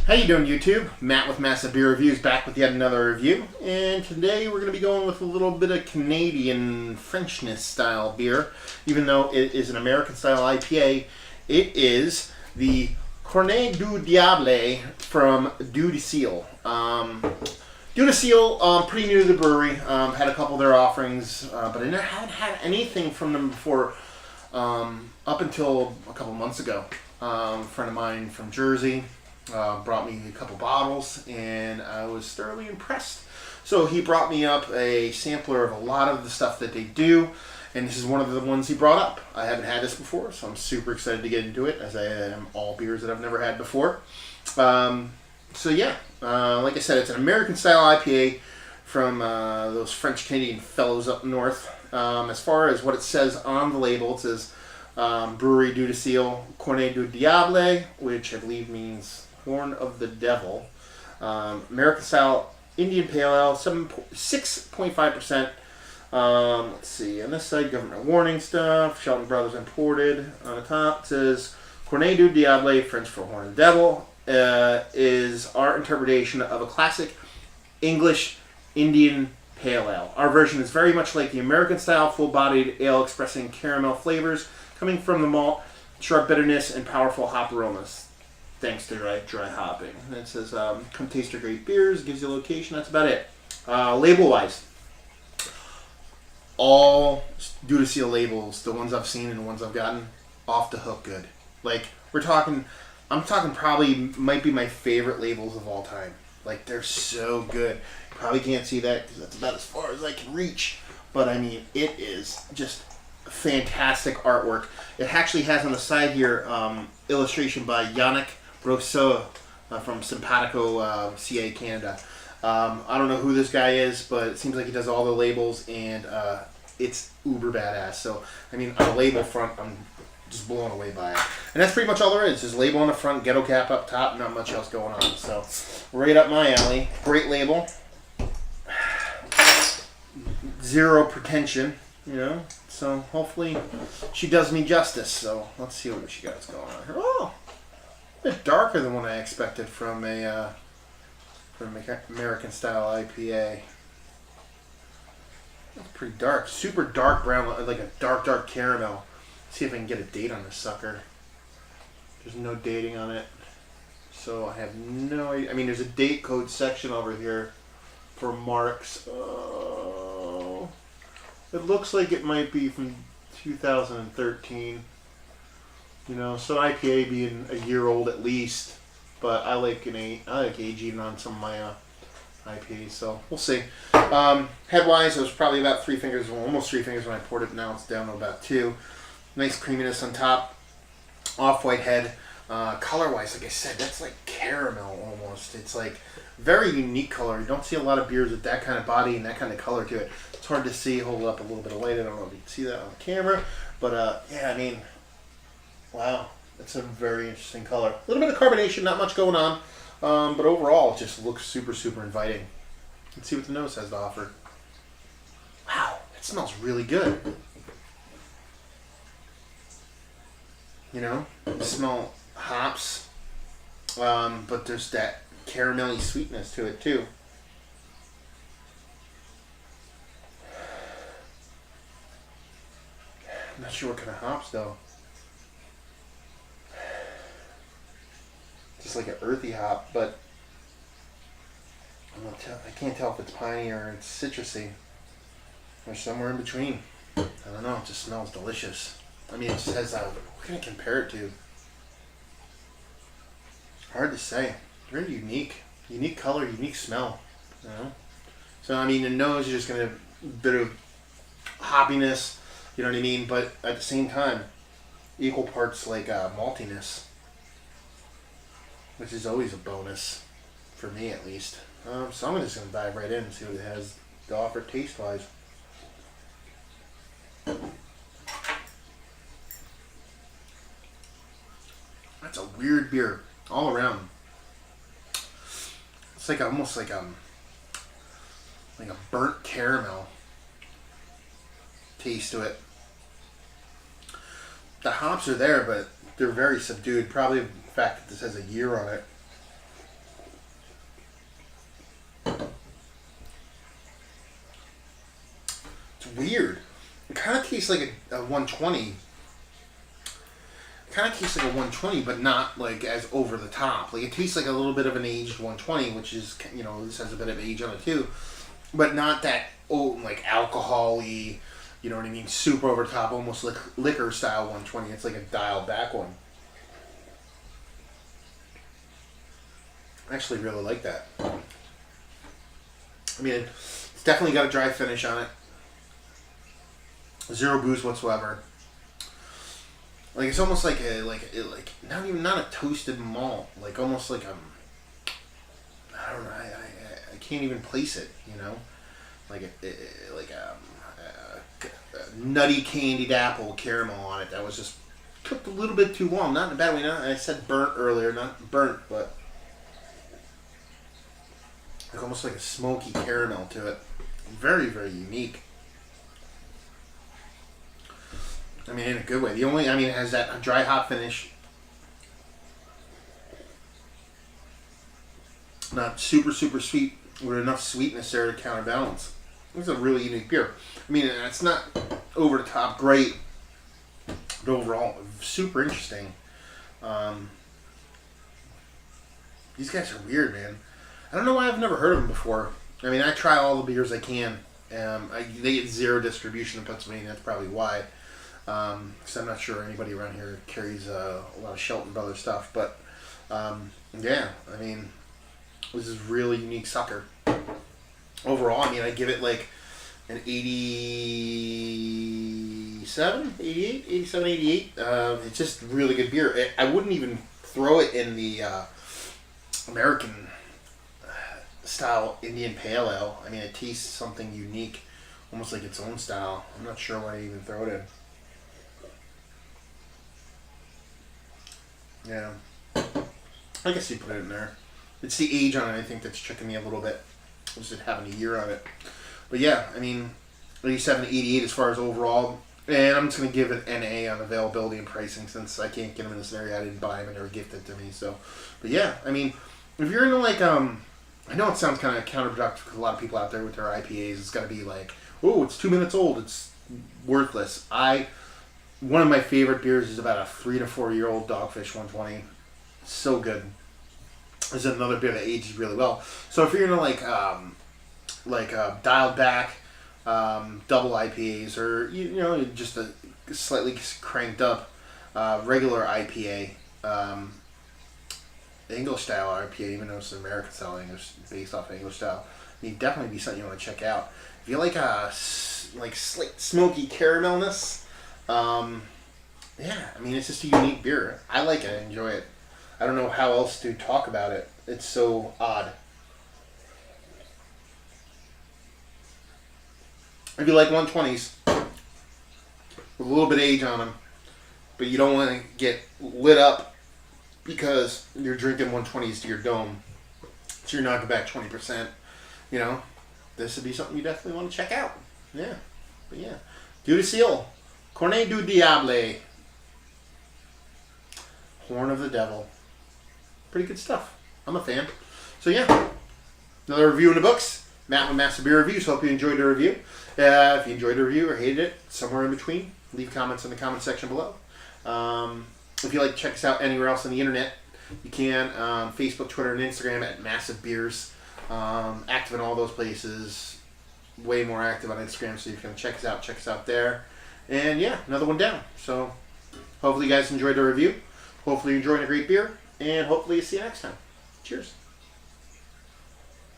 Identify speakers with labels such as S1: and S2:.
S1: How you doing, YouTube? Matt with Massive Beer Reviews back with yet another review, and today we're going to be going with a little bit of Canadian Frenchness style beer. Even though it is an American style IPA, it is the Corne du Diable from Dieu du Ciel. Dieu du Ciel, pretty new to the brewery. Had a couple of their offerings, but I haven't had anything from them before up until a couple months ago. A friend of mine from Jersey brought me a couple bottles, and I was thoroughly impressed. So he brought me up a sampler of a lot of the stuff that they do, and this is one of the ones he brought up. I haven't had this before, so I'm super excited to get into it, as I am all beers that I've never had before. So yeah, like I said, it's an American style IPA from those French Canadian fellows up north. As far as what it says on the label, it says Brewery Dieu du Ciel, Corne du Diable, which I believe means Horn of the Devil. American style Indian Pale Ale, 6.5%. Let's see, on this side, government warning stuff. Shelton Brothers imported. On the top, it says Corne du Diable, French for Horn of the Devil, is our interpretation of a classic English Indian Pale Ale. Our version is very much like the American style full-bodied ale, expressing caramel flavors coming from the malt, sharp bitterness, and powerful hop aromas, thanks to dry hopping. And it says, come taste our great beers, gives you a location, that's about it. Label-wise, all Dieu du Ciel labels, the ones I've seen and the ones I've gotten, off the hook good. Like, I'm talking probably might be my favorite labels of all time. Like, they're so good. You probably can't see that because that's about as far as I can reach. But I mean, it is just fantastic artwork. It actually has on the side here illustration by Yannick Rousseau from Simpatico, CA, Canada. I don't know who this guy is, but it seems like he does all the labels, and it's uber badass. So, I mean, on the label front, I'm just blown away by it. And that's pretty much all there is. There's a label on the front, ghetto cap up top, not much else going on. So, right up my alley. Great label. Zero pretension, you know. So, hopefully, she does me justice. So, let's see what she got going on here. Oh! A bit darker than what I expected from a American style IPA. That's pretty dark. Super dark brown, like a dark caramel. Let's see if I can get a date on this sucker. There's no dating on it, so I have no idea. I mean, there's a date code section over here for marks. Oh, it looks like it might be from 2013. You know, so IPA being a year old at least, but I like aging on some of my IPAs, so we'll see. Head-wise, it was probably about 3 fingers, well, almost 3 fingers when I poured it. Now it's down to about 2. Nice creaminess on top. Off-white head. Color-wise, like I said, that's like caramel almost. It's like very unique color. You don't see a lot of beers with that kind of body and that kind of color to it. It's hard to see. Hold up a little bit of light. I don't know if you can see that on camera, but yeah, I mean, wow, that's a very interesting color. A little bit of carbonation, not much going on, but overall it just looks super inviting. Let's see what the nose has to offer. Wow, it smells really good. You know, you smell hops, but there's that caramelly sweetness to it too. I'm not sure what kind of hops though. Just like an earthy hop, but I can't tell if it's piney or it's citrusy, or somewhere in between. I don't know. It just smells delicious. I mean, it just has what can I compare it to? Hard to say. Very unique color, unique smell. You know. So I mean, the nose is just gonna a bit of hoppiness. You know what I mean? But at the same time, equal parts like maltiness, which is always a bonus, for me at least. So I'm just going to dive right in and see what it has to offer taste-wise. That's a weird beer all around. It's like almost like a burnt caramel taste to it. The hops are there, but they're very subdued. Probably the fact that this has a year on it. weird. It kind of tastes like a 120. Kind of tastes like a 120, but not like as over the top. Like it tastes like a little bit of an aged 120, which is, you know, this has a bit of age on it too, but not that like alcohol-y, you know what I mean, super over the top, almost like liquor style 120. It's like a dialed back one. I actually really like that. I mean, it's definitely got a dry finish on it. Zero booze whatsoever. Like it's almost like not a toasted malt, like almost like I don't know, I can't even place it, you know, like a nutty candied apple caramel on it that was just cooked a little bit too long. Not in a bad way. Not, I said burnt earlier, not burnt, but like almost like a smoky caramel to it. Very, very unique. I mean, in a good way. It has that dry hop finish. Not super, super sweet, with enough sweetness there to counterbalance. It's a really unique beer. I mean, it's not over the top great, but overall, super interesting. These guys are weird, man. I don't know why I've never heard of them before. I mean, I try all the beers I can. They get zero distribution in Pennsylvania. That's probably why. Because I'm not sure anybody around here carries a lot of Shelton Brothers stuff, but yeah, I mean, this is really unique sucker. Overall, I mean, I give it like an 87, 88, 87, 88. It's just really good beer. I wouldn't even throw it in the American style Indian Pale Ale. I mean, it tastes something unique, almost like its own style. I'm not sure why I even throw it in. Yeah, I guess you put it in there. It's the age on it, I think, that's tricking me a little bit. Just it having a year on it. But yeah, I mean, 87 to 88 as far as overall. And I'm just going to give it NA on availability and pricing since I can't get them in this area. I didn't buy them and they were gifted to me. So, but yeah, I mean, if you're into like, I know it sounds kind of counterproductive because a lot of people out there with their IPAs, it's got to be like, oh, it's 2 minutes old. It's worthless. One of my favorite beers is about a 3 to 4 year old Dogfish 120. So good. There's another beer that ages really well. So if you're into like dialed back double IPAs, or you know just a slightly cranked up regular IPA, English style IPA, even though it's an American style English based off English style, I mean, definitely be something you want to check out. If you like slight smoky caramelness. Yeah, I mean, it's just a unique beer. I like it. I enjoy it. I don't know how else to talk about it. It's so odd. If you like 120s with a little bit of age on them, but you don't want to get lit up because you're drinking 120s to your dome, so you're knocking back 20%, you know, this would be something you definitely want to check out. Yeah, but yeah. Dieu du Ciel. Corne du Diable. Horn of the Devil. Pretty good stuff. I'm a fan. So yeah, another review in the books. Matt with Massive Beer Reviews. Hope you enjoyed the review. If you enjoyed the review or hated it, somewhere in between, leave comments in the comment section below. If you'd like to check us out anywhere else on the internet, you can. Facebook, Twitter, and Instagram at Massive Beers. Active in all those places. Way more active on Instagram, so you can check us out there. And yeah, another one down. So hopefully you guys enjoyed the review. Hopefully you're enjoying a great beer. And hopefully see you next time. Cheers.